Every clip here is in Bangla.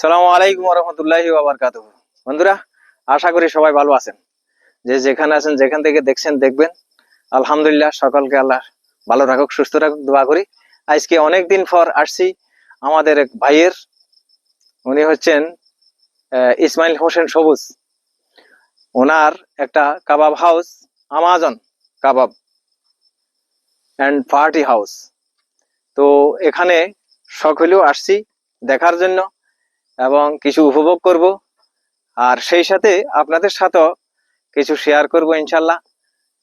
সালামু আলাইকুম রহমতুল্লাহি ওয়া বারাকাতুহু। বন্ধুরা, আশা করি সবাই ভালো আছেন। যে যেখানে আছেন, যেখান থেকে দেখছেন দেখবেন, আলহামদুলিল্লাহ সকলকে আল্লাহ ভালো রাখুক, সুস্থ রাখুক, দোয়া করি। আজকে অনেক দিন পর আসছি আমাদের এক ভাইয়ের, উনি হচ্ছেন ইসমাইল হোসেন সবুজ। ওনার একটা kebab house, Amazon kebab and party house. তো এখানে সকলেও আসছি দেখার জন্য এবং কিছু উপভোগ করব, আর সেই সাথে আপনাদের সাথেও কিছু শেয়ার করব ইনশাল্লাহ।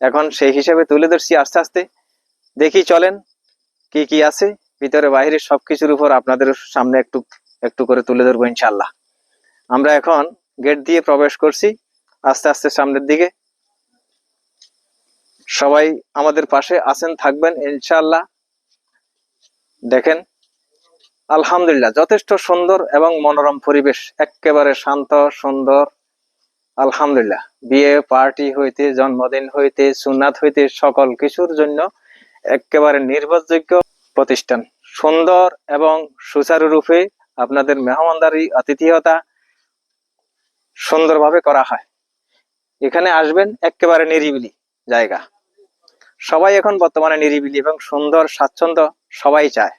এখন সেই হিসেবে তুলে ধরছি আস্তে আস্তে। দেখি চলেন কি কি আছে ভিতরে বাইরে সবকিছুর উপর আপনাদের সামনে একটু একটু করে তুলে ধরবো ইনশাল্লাহ। আমরা এখন গেট দিয়ে প্রবেশ করছি আস্তে আস্তে সামনের দিকে। সবাই আমাদের পাশে আছেন, থাকবেন ইনশাল্লাহ। দেখেন আলহামদুলিল্লাহ যথেষ্ট সুন্দর এবং মনোরম পরিবেশ, একেবারে শান্ত সুন্দর। আলহামদুলিল্লাহ বিয়ে পার্টি হইতে, জন্মদিন হইতে, সুন্নাত হইতে সকল কিছুর জন্য একেবারে নির্ভরযোগ্য প্রতিষ্ঠান। সুন্দর এবং সুচারুরূপে আপনাদের মেহমানদারি আতিথেয়তা সুন্দরভাবে করা হয়। এখানে আসবেন, একেবারে নিরিবিলি জায়গা। সবাই এখন বর্তমানে নিরিবিলি এবং সুন্দর স্বাচ্ছন্দ্য সবাই চায়।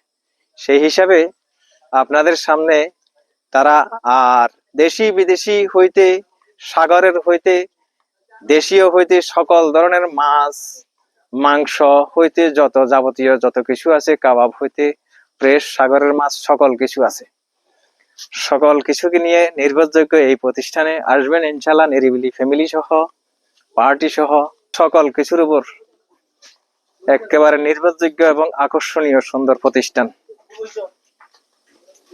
সেই হিসাবে আপনাদের সামনে তারা আর দেশি বিদেশি হইতে, সাগরের হইতে, দেশীয় হইতে সকল ধরনের মাছ মাংস হইতে যত যাবতীয় যত কিছু আছে, কাবাব হইতে ফ্রেশ সাগরের মাছ সকল কিছু আছে। সকল কিছুকে নিয়ে নির্ভরযোগ্য এই প্রতিষ্ঠানে আসবেন ইনশাল্লাহ, নিরিবিলি ফ্যামিলি সহ, পার্টি সহ সকল কিছুর উপর একেবারে নির্ভরযোগ্য এবং আকর্ষণীয় সুন্দর প্রতিষ্ঠান।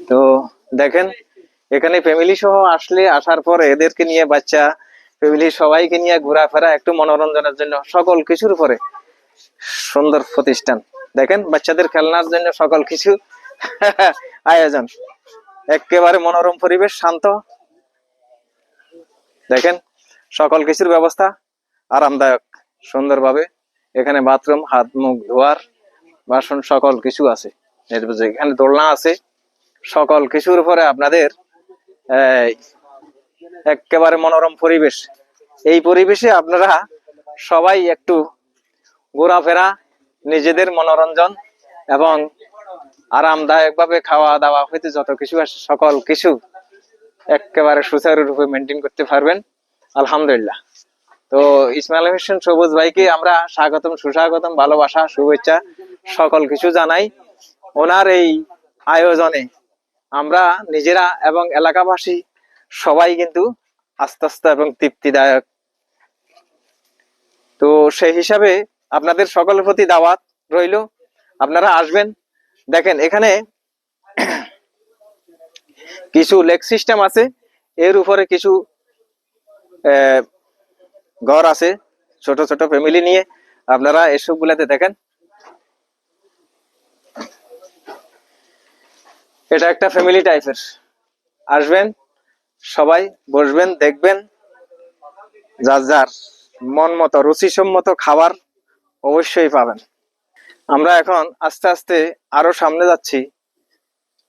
তো দেখেন এখানে ফ্যামিলি সহ আসলে, আসার পর এদেরকে নিয়ে, বাচ্চা ফ্যামিলি সবাইকে নিয়ে ঘোরাফেরা একটু মনোরঞ্জনের জন্য সকল কিছুর উপরে সুন্দর প্রতিষ্ঠান। দেখেন বাচ্চাদের খেলনার জন্য সকল কিছু আয়োজন, একেবারে মনোরম পরিবেশ, শান্ত। দেখেন সকল কিছুর ব্যবস্থা আরামদায়ক সুন্দরভাবে। এখানে বাথরুম, হাত মুখ ধোয়ার বাসন সকল কিছু আছে। এখানে দোলনা আছে, সকল কিছুর উপরে আপনাদের একেবারে মনোরম পরিবেশ। এই পরিবেশে আপনারা সবাই একটু ঘোরাফেরা, নিজেদের মনোরঞ্জন এবং আরামদায়ক ভাবে খাওয়া দাওয়া হইতে যত কিছু আছে সকল কিছু একেবারে সুচারুরূপে মেনটেন করতে পারবেন আলহামদুলিল্লাহ। তো ইসমাইল হোসেন সবুজ ভাইকে আমরা স্বাগতম, সুস্বাগতম, ভালোবাসা, শুভেচ্ছা সকল কিছু জানাই। ওনার এই আয়োজনে আমরা নিজেরা এবং এলাকাবাসী সবাই কিন্তু আস্তে এবং তৃপ্তিদায়ক। তো সেই হিসাবে আপনাদের সকলের প্রতি দাওয়াত রইল, আপনারা আসবেন। দেখেন এখানে কিছু লেক সিস্টেম আছে, এর উপরে কিছু ঘর আছে ছোট ছোট ফ্যামিলি নিয়ে। আপনারা এসব গুলাতে দেখেন, এটা একটা ফ্যামিলি টাইপের। আসবেন সবাই, বসবেন, দেখবেন, যার যার মন মতো রুচিসম্মত খাবার অবশ্যই পাবেন। আমরা এখন আস্তে আস্তে আরো সামনে যাচ্ছি।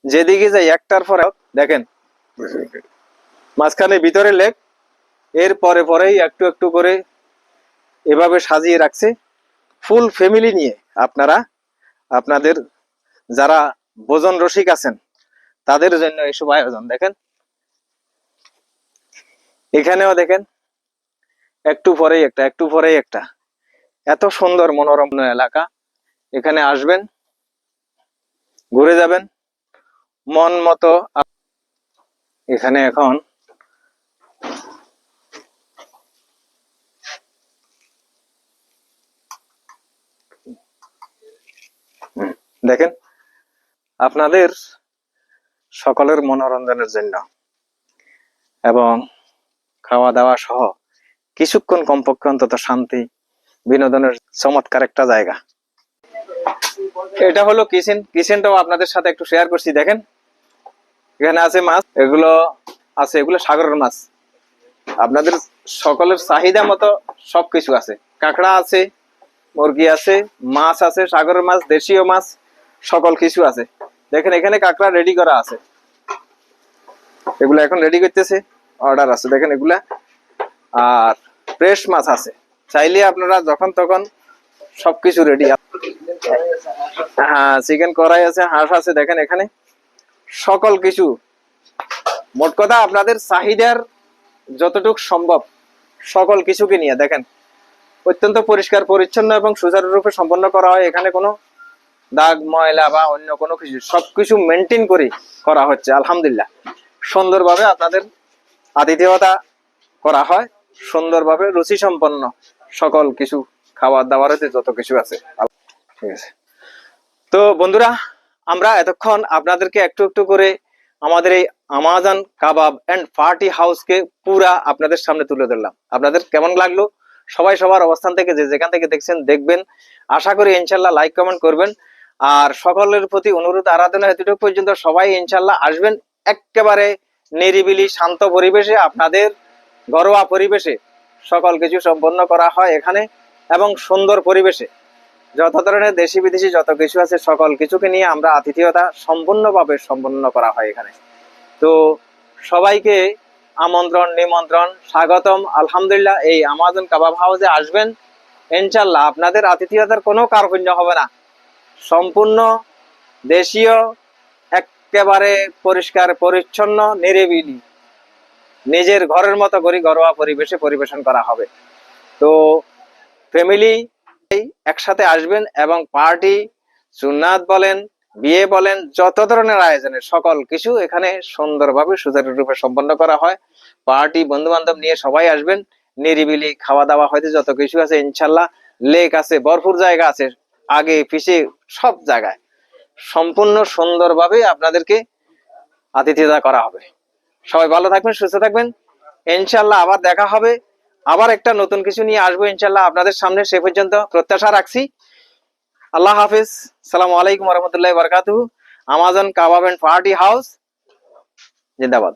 যেদিকে যাই একটার পরে দেখেন মাঝখানে ভিতরে লেক, এর পরে পরেই একটু একটু করে এভাবে সাজিয়ে রাখছে ফুল ফ্যামিলি নিয়ে। আপনারা আপনাদের যারা ভোজন রসিক আছেন তাদের জন্য এসব আয়োজন। দেখেন এখানেও দেখেন একটু পরেই একটা, একটু পরেই একটা, এত সুন্দর মনোরম এলাকা। এখানে আসবেন, ঘুরে যাবেন মন মতো। এখানে এখন দেখেন আপনাদের সকলের মনোরঞ্জনের জন্য এবং খাওয়া দাওয়া সহ কিছুক্ষণ কমপক্ষে অন্তত শান্তি বিনোদনের চমৎকার একটা জায়গা। এটা হলো কিচেন। কিচেনটাও আপনাদের সাথে একটু শেয়ার করছি। দেখেন এখানে আছে মাছ, এগুলো আছে, এগুলো সাগরের মাছ। আপনাদের সকলের চাহিদা মতো সবকিছু আছে। কাঁকড়া আছে, মুরগি আছে, মাছ আছে, সাগরের মাছ, দেশীয় মাছ সকল কিছু আছে। দেখেন এখানে কাঁকড়া রেডি করা আছে। এগুলা এখন রেডি করতেছে, অর্ডার আছে দেখেন এগুলা। আর ফ্রেশ মাছ আছে, চাইলে আপনারা যখন তখন সবকিছু রেডি। হ্যাঁ, চিকেন কড়াই আছে, হাঁস আছে দেখেন এখানে, সকল কিছু। মোট কথা আপনাদের চাহিদার যতটুকু সম্ভব সকল কিছুকে নিয়ে দেখেন অত্যন্ত পরিষ্কার পরিচ্ছন্ন এবং সুচারুরূপে সম্পন্ন করা হয়। এখানে কোনো দাগ ময়লা বা অন্য কোনো কিছু, সবকিছু মেনটেন করে করা হচ্ছে। আলহামদুলিল্লাহ সুন্দরভাবে আপনাদের আতিথেয়তা করা হয়, সুন্দরভাবে রুচি সম্পন্ন সকল কিছু খাবার দাবারেতে যত কিছু আছে। ঠিক আছে, তো বন্ধুরা আমরা এতক্ষণ আপনাদেরকে একটু একটু করে আমাদের এই আমাজন কাবাব এন্ড পার্টি হাউসকে পুরা আপনাদের সামনে তুলে ধরলাম। আপনাদের কেমন লাগলো? সবাই সবার অবস্থান থেকে যে যেখান থেকে দেখছেন দেখবেন, আশা করি ইনশাল্লাহ লাইক কমেন্ট করবেন। আর সকলের প্রতি অনুরোধ আরাধনা এতটুকু পর্যন্ত, সবাই ইনশাল্লাহ আসবেন একেবারে নিরিবিলি শান্ত পরিবেশে, আপনাদের ঘরোয়া পরিবেশে সকল কিছু সম্পন্ন করা হয় এখানে, এবং সুন্দর পরিবেশে যত ধরনের দেশি বিদেশি যত কিছু আছে সকল কিছুকে নিয়ে আমরা আতিথেয়তা সম্পূর্ণভাবে সম্পন্ন করা হয় এখানে। তো সবাইকে আমন্ত্রণ নিমন্ত্রণ স্বাগতম। আলহামদুলিল্লাহ এই আমাজন কাবাব হাউসে আসবেন, ইনশাল্লাহ আপনাদের আতিথেয়তার কোনো কার্পণ্য হবে না। সম্পূর্ণ দেশীয়, একেবারে পরিষ্কার পরিচ্ছন্ন, নিরিবিলি, নিজের ঘরের মতো করে ঘরোয়া পরিবেশে পরিবেশন করা হবে। তো ফ্যামিলি একসাথে আসবেন এবং পার্টি, সুন্নাত বলেন, বিয়ে বলেন, যত ধরনের আয়োজনের সকল কিছু এখানে সুন্দরভাবে সুচারুরূপে সম্পন্ন করা হয়। পার্টি বন্ধু বান্ধব নিয়ে সবাই আসবেন, নিরিবিলি খাওয়া দাওয়া হয়তো যত কিছু আছে ইনশাল্লাহ, লেক আছে, ভরপুর জায়গা আছে, আগে পিছে সব জায়গায় সম্পূর্ণ সুন্দরভাবে আপনাদেরকে আতিথেয়তা করা হবে। সবাই ভালো থাকবেন, সুস্থ থাকবেন, ইনশাল্লাহ আবার দেখা হবে। আবার একটা নতুন কিছু নিয়ে আসবো ইনশাল্লাহ আপনাদের সামনে। সে পর্যন্ত প্রত্যাশা রাখছি। আল্লাহ হাফিজ, সালামু আলাইকুম রহমতুল্লাহ বারকাতুহু। Amazon kebab and party house জিন্দাবাদ।